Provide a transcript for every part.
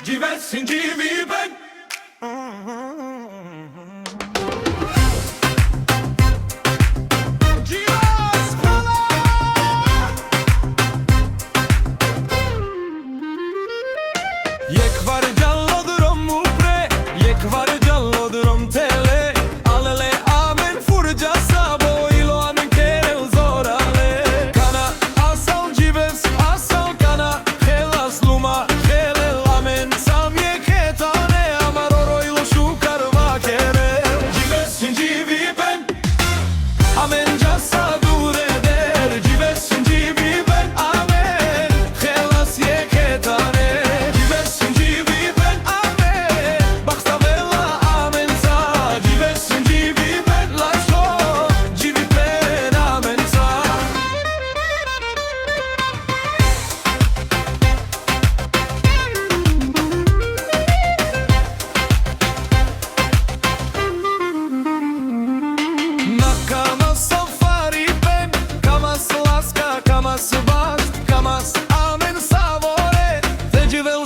diversi viven. Jek varjallo drom upre, jek varjallo drom tele. Alele amen furja sabo ilo amen kere uzorale. Kana asal jibes asal kana helas luma helel amen sam yeketane amaroro ilo shukar vakere. Jibes viven. Amen jasa dure der jibes viven amen helas yeketane.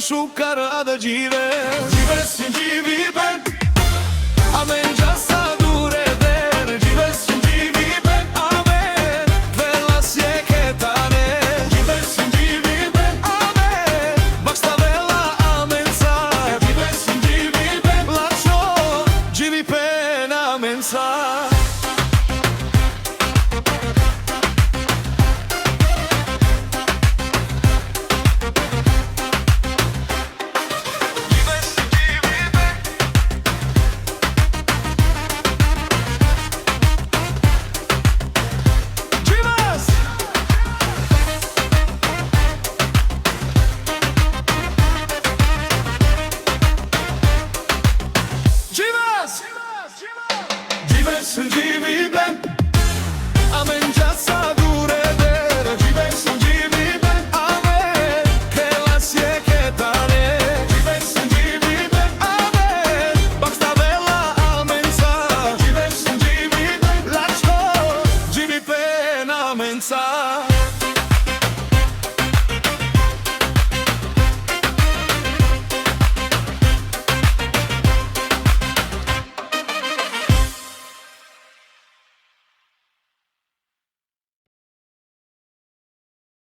Shukar ada Jibes viven. Amen jasa dure der Jibes viven Amen velas yeketane Jibes viven. Amen bakstavela amen sa Jibes viven. Lacho jivi pen amen sa Jibes viven.